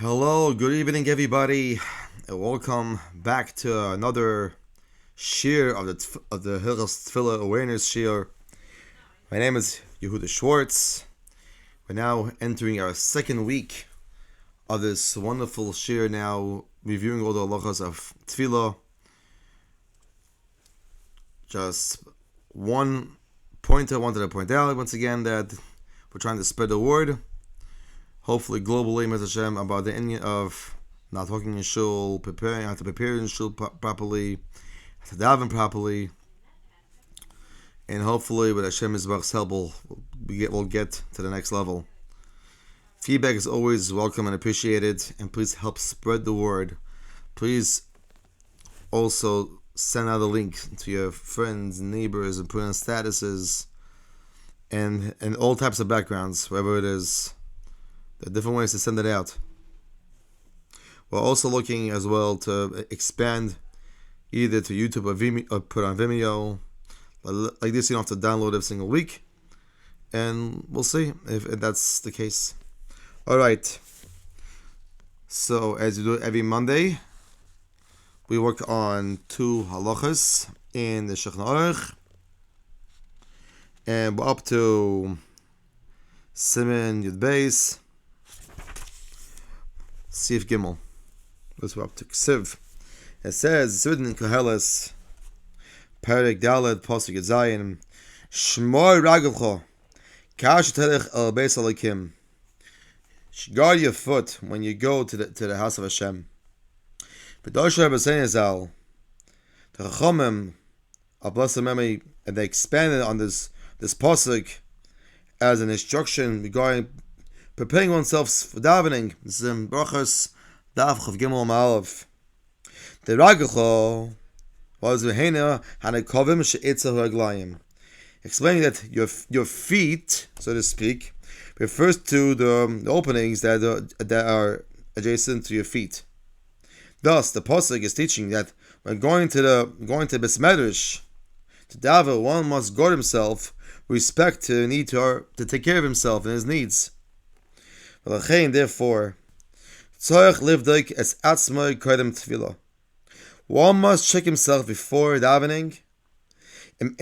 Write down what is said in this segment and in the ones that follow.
Hello, good evening, everybody, and welcome back to another Shuir of the Hilchos Tefillah Awareness Shuir. My name is Yehuda Schwartz. We're now entering our second week of this wonderful Shuir, now reviewing all the halachas of Tefillah. Just one point I wanted to point out once again, that we're trying to spread the word, hopefully globally, Mr. Hashem, about the ending of not talking in shul, preparing how to prepare in shul properly, how to daven properly, and hopefully with Hashem Yisbach's help we'll get to the next level. Feedback is always welcome and appreciated, and please help spread the word. Please also send out a link to your friends, neighbors, and put on statuses, and all types of backgrounds, wherever it is. There are different ways to send it out. We're also looking as well to expand either to YouTube or Vimeo, or put on Vimeo. Like this, you don't have to download every single week. And we'll see if that's the case. Alright. So, as we do every Monday, we work on two halachas in the Shulchan Aruch. And we're up to Siman Yud Beis, Sif Gimel. This we're up to Ksiv. It says, written in Koheles, Perek Dalet, Pasuk Zayin, Shmor Ragelcho, Kash Telech El Beis Alekim. Guard your foot when you go to the house of Hashem. B'dosha B'sein Zal, the Chachomim of blessed memory, and they expanded on this pasuk as an instruction regarding preparing oneself for davening. This is in Brachos Daf Chav Gimel Ma'alav. The Ragelcho was V'heina Hanakovim She'etzel Raglayim, explaining that your feet, so to speak, refers to the openings that are adjacent to your feet. Thus, the pasuk is teaching that when going to Beis Medrash to daven, one must guard himself with respect to the need to take care of himself and his needs. Therefore, one must check himself before davening to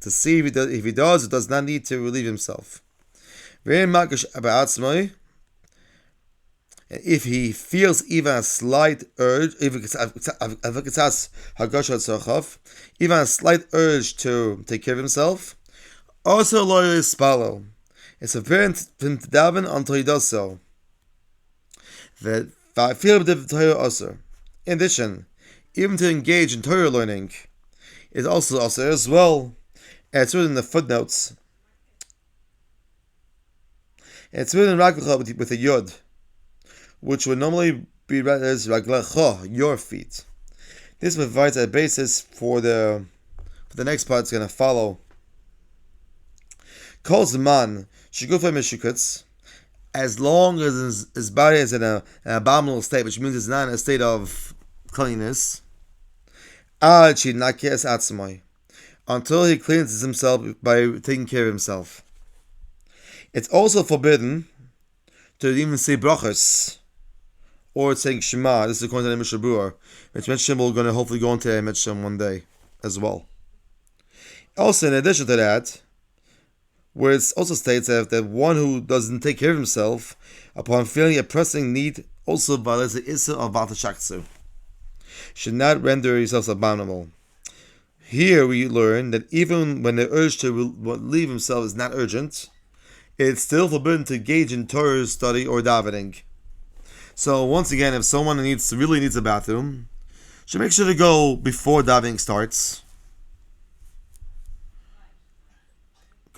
see if he does or does not need to relieve himself. And if he feels even a slight urge, even a slight urge to take care of himself, also loyal spalo. It's apparent for him to daven until he does so. In addition, even to engage in Torah learning is also as well. It's written in the footnotes. It's written Raglecha with a yod, which would normally be read as Raglecha, your feet. This provides a basis for the next part that's going to follow. Kol Zman Shigufay Meshukutz, as long as his body is in an abominable state, which means it's not in a state of cleanliness, until he cleanses himself by taking care of himself. It's also forbidden to even say brachos or saying Shema. This is according to the Mishnah Berurah, which mentioned we're going to hopefully go into a Mishnah one day as well. Also, in addition to that, where it also states that one who doesn't take care of himself upon feeling a pressing need also violates the Issa of Vatashaksu, should not render himself abominable. Here we learn that even when the urge to relieve himself is not urgent, it's still forbidden to engage in Torah study or davening. So once again, if someone really needs a bathroom, should make sure to go before davening starts.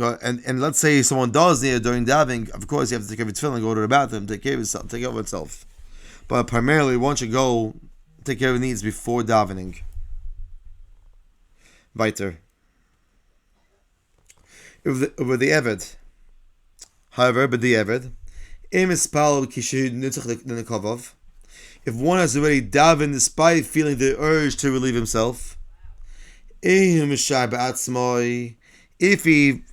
And let's say someone does need it during davening, of course you have to take care of your tefillah and go to the bathroom, take care of itself. But primarily, one should go take care of needs before davening. Weiter. With the Eved, however, if one has already davened despite feeling the urge to relieve himself, if he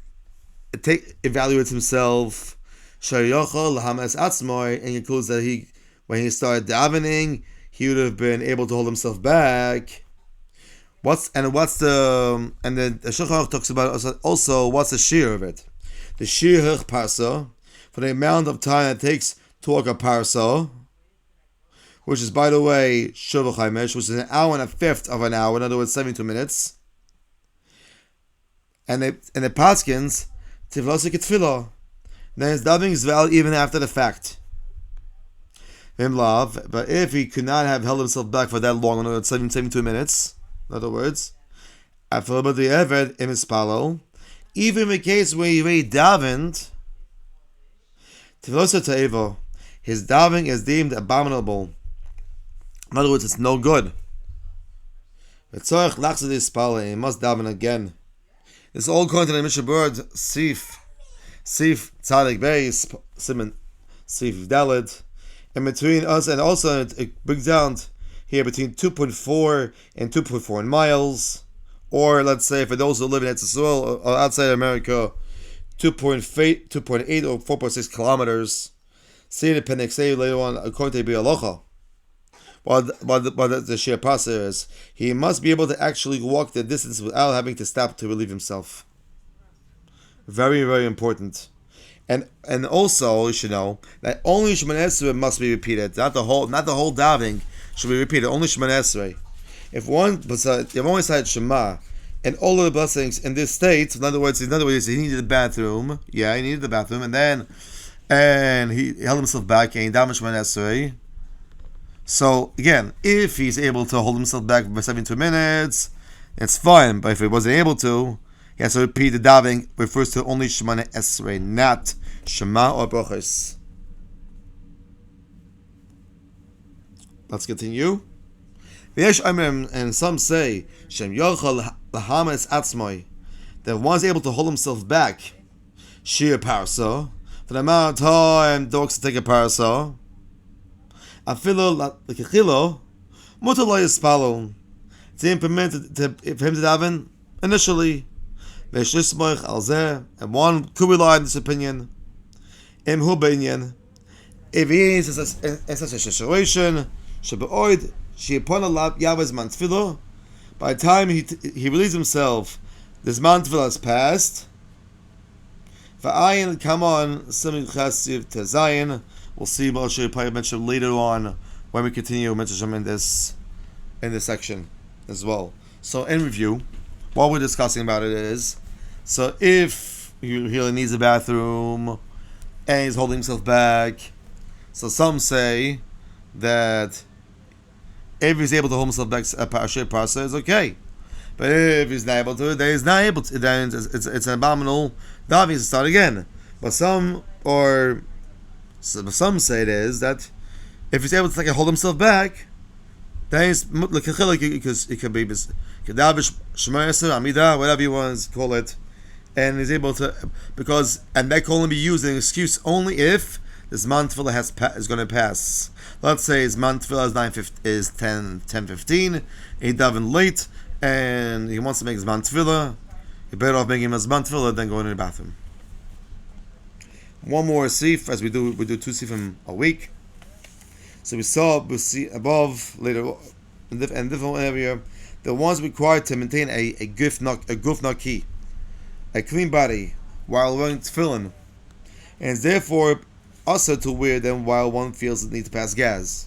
evaluates himself Shayochol Hamas Atzmoy, and includes that when he started davening, he would have been able to hold himself back. The Shulchan talks about also what's the Shuir of it. The Shuir parsa, for the amount of time it takes to walk a parsa, which is, by the way, Shuvah Chaimesh, which is an hour and a fifth of an hour, in other words, 72 minutes. And the Paskins, Tivlosik Tefillah. Then his davening is valid even after the fact. But if he could not have held himself back for that long, in other words, 72 minutes, in other words, even in the case where he already davened, his davening is deemed abominable. In other words, it's no good. He must daven again. It's all according to the Mishnah Berurah, Sif Tzadik Beis, Simon Sif Dalet. In between us, and also it brings down here between 2.4 and 2.4 miles, or let's say for those who live in Etzisrael or outside America, 2.8 or 4.6 kilometers. See the appendix say later on, according to Bialocha. But the Shir Passer is, he must be able to actually walk the distance without having to stop to relieve himself. Very, very important. And also you should know that only Shemoneh Esrei must be repeated. Not the whole davening should be repeated. Only Shemoneh Esrei. If one only said Shema and all of the blessings in this state, in other words, he needed the bathroom. Yeah, he needed the bathroom, and he held himself back and he davened Shemoneh Esrei. So again, if he's able to hold himself back for 72 minutes, it's fine. But if he wasn't able to, he has to repeat the davening. Refers to only Shemoneh Esrei, not Shema or Brachos. Let's continue. And some say Shem Yochel Lahames Atzmoi, that one is able to hold himself back. Shir Parsa, for the amount of time dogs to take a parsa. Afilo Lekechilo, Mutalay Spalo. It's permitted for him to daven initially. And one could rely on this opinion. If he is in such a situation, by the time he relieves himself, this man Tefillah has passed. Come on, we'll see Moshe probably mention later on when we continue mention in this section as well. So in review, what we're discussing about it is, so if he really needs a bathroom and he's holding himself back, so some say that if he's able to hold himself back a parasha is okay. But if he's not able to, then he's not able to, then it's an abominable davening to start again. But some say it is that if he's able to hold himself back, then he's because it could be Kedavish Shemoneh Esrei Amida, whatever you want to call it, and he's able to, and that can only be used as an excuse only if this Zman Tefillah is going to pass. Let's say his Zman Tefillah is 10:15, he davened late, and he wants to make his Zman Tefillah. You're better off making him a Zman Tefillah than going to the bathroom. One more sif, as we do 2 sifim a week. So we see above later in different area, the ones required to maintain a guf naki, a clean body while wearing tefillin, and is therefore also to wear them while one feels the need to pass gas.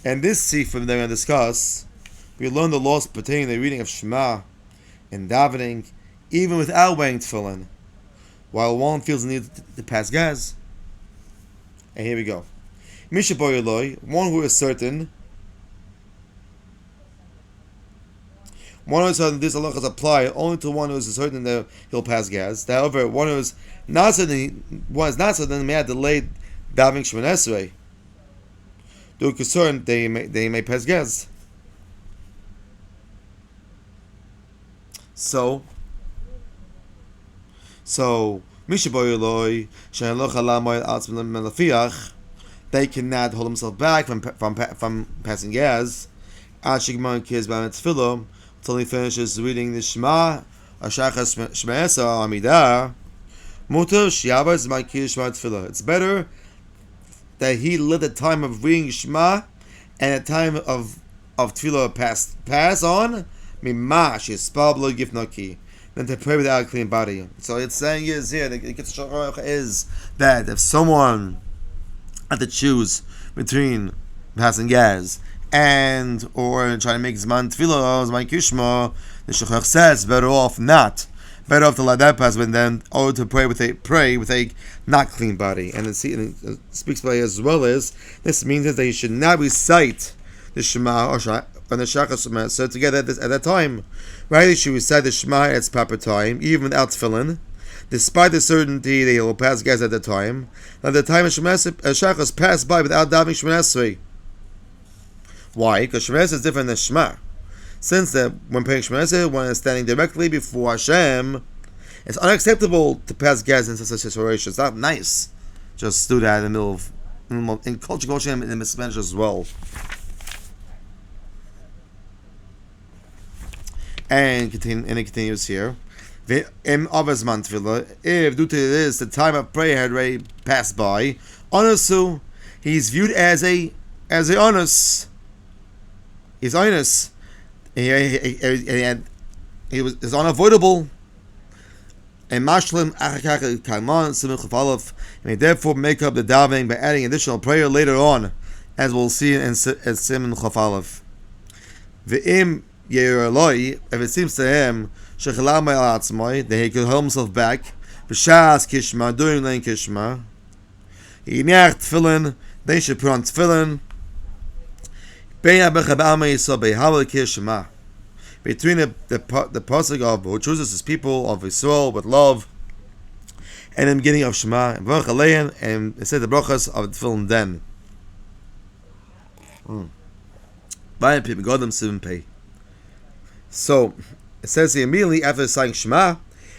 And this sif that we're going to discuss, we learn the laws pertaining to the reading of Shema and davening, even without wearing tefillin, while one feels the need to pass gas. And here we go. One who is certain. One who is certain these halachas apply only to one who is certain that he'll pass gas. However, one who is not certain, may have delayed davening Shemoneh Esrei. They're concerned they may pass gas. So they cannot hold themselves back from passing gas. Until he finishes reading the Shema, Ashachas Shema Esa Amidah. It's better that he let the time of reading Shema and the time of Tefillah pass on, than to pray without a clean body. So it's saying is here, is that if someone had to choose between passing gas and or trying to make Zman Tefillah, Zman Kishma, the Shachar says better off to let that pass, but then to pray with a not clean body. And it speaks by as well as this means that you should not recite the Shema or the Shachar so together at that time. Right, you should recite the Shema at its proper time, even without tefillin, despite the certainty that he will pass gas at the time. Now the time of Shachar passed by without davening Shema Esrei. Why? Because Shema Esrei is different than Shema. Since that when praying Shema Esrei, one is standing directly before Hashem, it's unacceptable to pass gas in such a situation. It's not nice. Just do that in the middle of in culture and in the Spanish as well. And it continues here. If due to this the time of prayer had already passed by, onusu, he's viewed as a onus. He's onus. It's unavoidable. And mashlim may therefore make up the davening by adding additional prayer later on, as we'll see in Siman Chaf Aleph. If it seems to him that he could hold himself back, during laying kishma, they should put on tefillin. Between the pasuk of who chooses his people of Yisrael with love, and the beginning of Shema, and it said the brachas of tefillin then. So it says here immediately after saying Shema,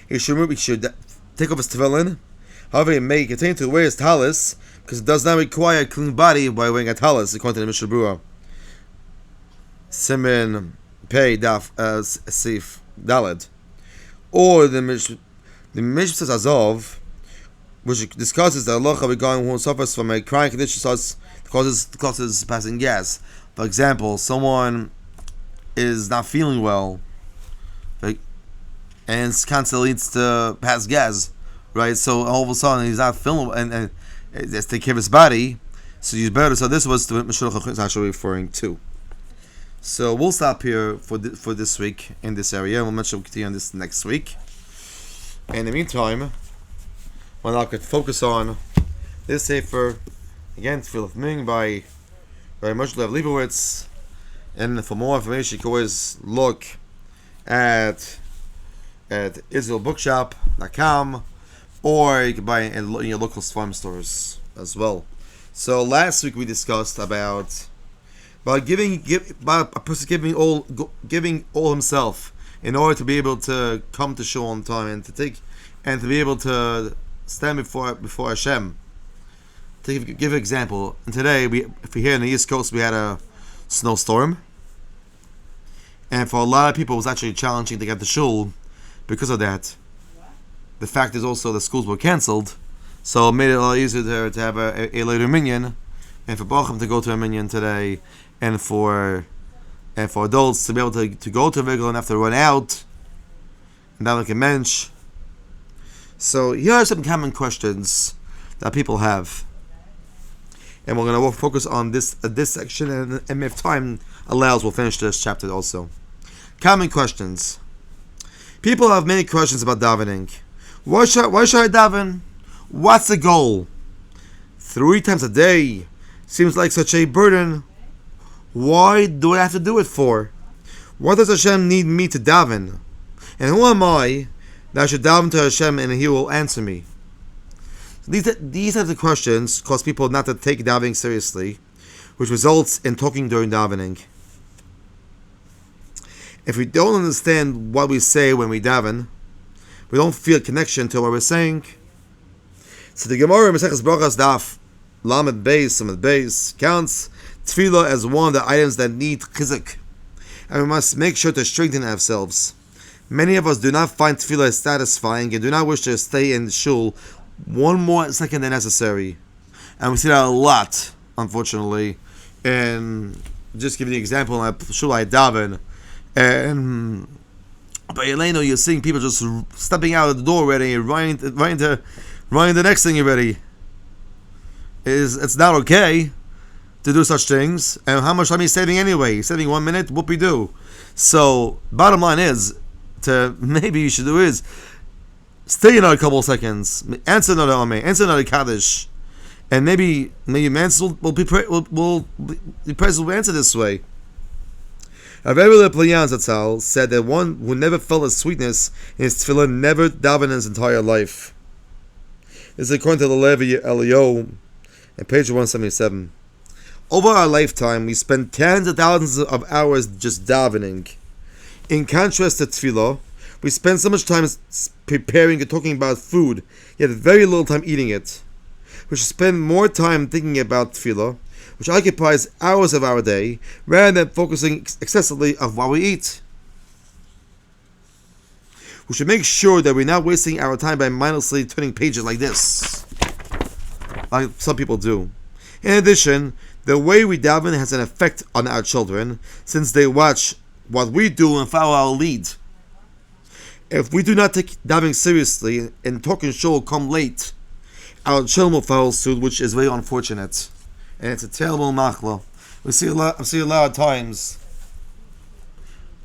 he should take off his tefillin. However, he may continue to wear his talis because it does not require a clean body by wearing a talis, according to the Mishnah Berurah. Siman Pei Daf Sif Daled, or the Mishnah says Azov, which discusses the halacha regarding who suffers from a chronic condition causes passing gas. For example, someone is not feeling well, and it constantly leads to pass gas, right? So all of a sudden he's not feeling well, and it's take care of his body. So he's better. So this was what Mishnah is actually referring to. So we'll stop here for this week in this area. We'll continue on this next week. In the meantime, when I could focus on this sefer again, Tefillah Ming by Moshe Lev Leibowitz. And for more information, you can always look at israelbookshop.com, or you can buy it in your local farm stores as well. So last week we discussed about giving all himself in order to be able to come to shul on time and to be able to stand before Hashem. To give an example, and today if we're here in the East Coast, we had a snowstorm, and for a lot of people it was actually challenging to get to shul because of that. The fact is also the schools were cancelled, so it made it a lot easier to have a later minyan, and for Bacham to go to a minyan today, and for adults to be able to go to a regular and have to run out and not like a mensch. So here are some common questions that people have, and we're going to focus on this section, and if time allows, we'll finish this chapter also. Common questions. People have many questions about davening. Why should I daven? What's the goal? 3 times a day seems like such a burden. Why do I have to do it for? What does Hashem need me to daven? And who am I that I should daven to Hashem and He will answer me? These types of questions cause people not to take davening seriously, which results in talking during davening. If we don't understand what we say when we daven, we don't feel a connection to what we're saying. So the Gemara in Maseches Brachos Daf Lamed Beis counts Tefillah as one of the items that need chizuk, and we must make sure to strengthen ourselves. Many of us do not find tefillah satisfying and do not wish to stay in shul one more second than necessary. And we see that a lot, unfortunately. And just give you an example, in shul I daven, and by Eleno, you're seeing people just stepping out of the door already, running the next thing already. It's not okay to do such things. And how much time are you saving anyway? You're saving 1 minute, whoopie-doo. So, bottom line is, maybe you should do is, stay another couple of seconds, answer another Ameh, answer another Kaddish, and maybe Mansell will be praised will answer this way. Rav Rebbe Playan Zatzal said that one who never felt a sweetness in his tefillah never davened in his entire life. This is according to the Levi Elio, on page 177. Over our lifetime, we spend tens of thousands of hours just davening. In contrast to tefillah, we spend so much time preparing and talking about food, yet very little time eating it. We should spend more time thinking about tefillah, which occupies hours of our day, rather than focusing excessively on what we eat. We should make sure that we're not wasting our time by mindlessly turning pages like this, like some people do. In addition, the way we daven has an effect on our children, since they watch what we do and follow our lead. If we do not take davening seriously and talk and show will come late, our children will follow suit, which is very unfortunate. And it's a terrible machla. I see a lot of times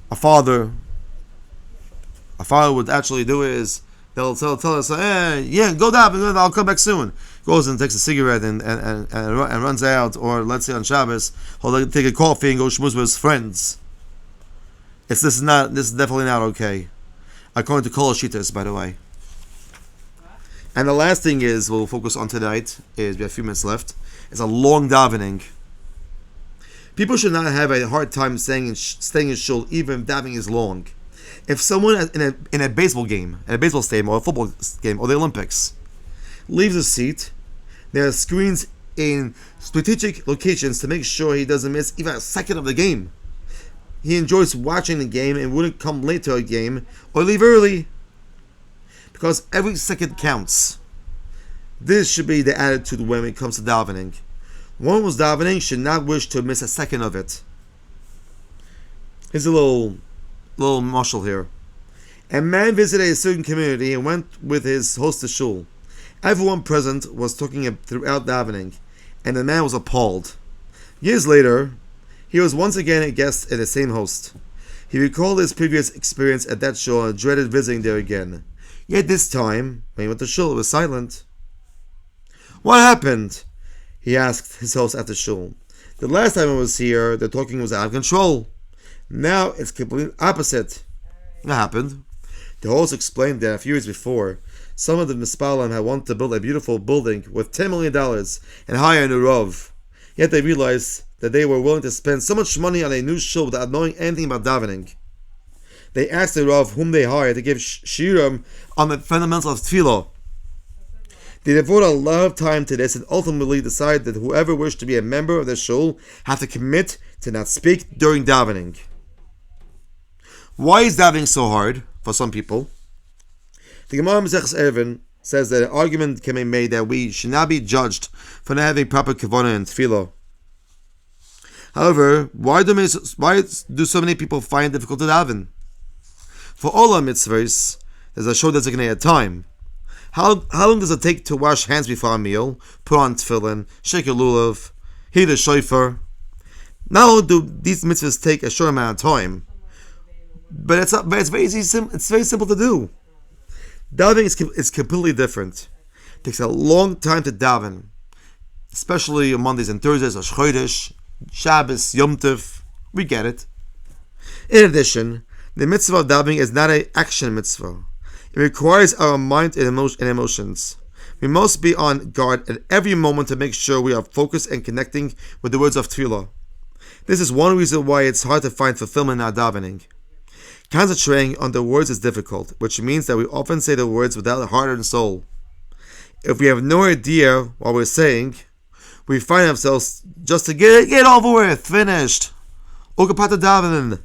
a father would actually do is they'll tell us, yeah, go daven, I'll come back soon. Goes and takes a cigarette and runs out, or let's say on Shabbos, he'll take a coffee and go schmooze with his friends. This is definitely not okay. According to Kol Shitas, by the way. And the last thing we'll focus on tonight, is we have a few minutes left, is a long davening. People should not have a hard time staying in shul, even if davening is long. If someone in a baseball game, at a baseball stadium, or a football game, or the Olympics, leaves a seat, there are screens in strategic locations to make sure he doesn't miss even a second of the game. He enjoys watching the game and wouldn't come late to a game or leave early, because every second counts. This should be the attitude when it comes to davening. One who's davening should not wish to miss a second of it. Here's a little mashal here. A man visited a certain community and went with his host to shul. Everyone present was talking throughout davening, and the man was appalled. Years later, he was once again a guest at the same host. He recalled his previous experience at that shul and dreaded visiting there again. Yet this time, when he went to shul, it was silent. What happened? He asked his host after shul. The last time I was here, the talking was out of control. Now it's completely opposite. What happened? The host explained that a few years before, some of the Mispalim had wanted to build a beautiful building worth $10 million and hire a new Rav. Yet they realized that they were willing to spend so much money on a new shul without knowing anything about davening. They asked the Rav whom they hired to give Shuir on the fundamentals of Tefillah. They devoted a lot of time to this and ultimately decided that whoever wished to be a member of the shul had to commit to not speak during davening. Why is davening so hard for some people? The Gemara Maseches Eruvin says that an argument can be made that we should not be judged for not having proper kavanah in tefillah. However, why do so many people find it difficult to daven? For all our mitzvahs, there's a short designated time. How long does it take to wash hands before a meal, put on tefillin, shake a lulav, hear the shofar? Not only do these mitzvahs take a short amount of time, but it's very easy. It's very simple to do. Davening is completely different. It takes a long time to daven, especially on Mondays and Thursdays, Rosh Chodesh, Shabbos, Yom Tov. We get it. In addition, the mitzvah of davening is not an action mitzvah. It requires our mind and emotions. We must be on guard at every moment to make sure we are focused and connecting with the words of Tefillah. This is one reason why it's hard to find fulfillment in our davening. Concentrating on the words is difficult, which means that we often say the words without heart and soul. If we have no idea what we're saying, we find ourselves just to get over with, finished. Ukapata davening.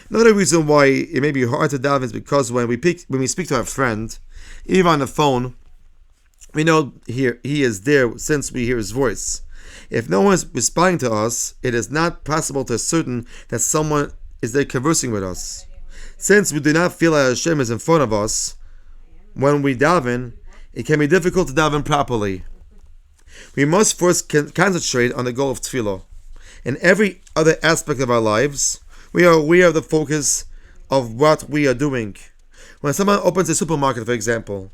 Another reason why it may be hard to daven is because when we speak to our friend, even on the phone, we know he is there since we hear his voice. If no one is responding to us, it is not possible to ascertain that someone is there conversing with us. Since we do not feel that Hashem is in front of us when we daven, it can be difficult to daven properly. We must first concentrate on the goal of Tefillah. In every other aspect of our lives, we are aware of the focus of what we are doing. When someone opens a supermarket, for example,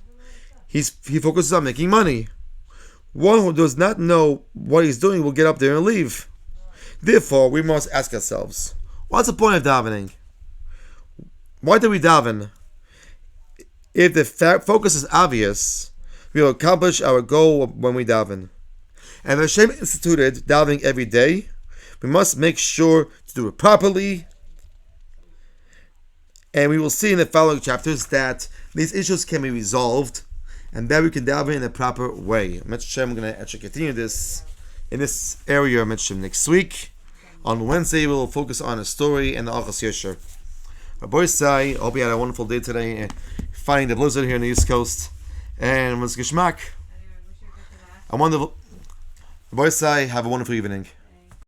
he focuses on making money. One who does not know what he's doing will get up there and leave. Therefore, we must ask ourselves, what's the point of davening? Why do we daven? If the focus is obvious, we will accomplish our goal when we daven. And if Hashem instituted davening every day, we must make sure to do it properly. And we will see in the following chapters that these issues can be resolved and that we can daven in a proper way. I'm going to actually continue this in this area next week. On Wednesday, we will focus on a story and the Achas Yosher. Rabbi Sai, I hope you had a wonderful day today, fighting the blizzard here on the East Coast. And it was Gishmak. A wonderful. Rabbi Sai, have a wonderful evening.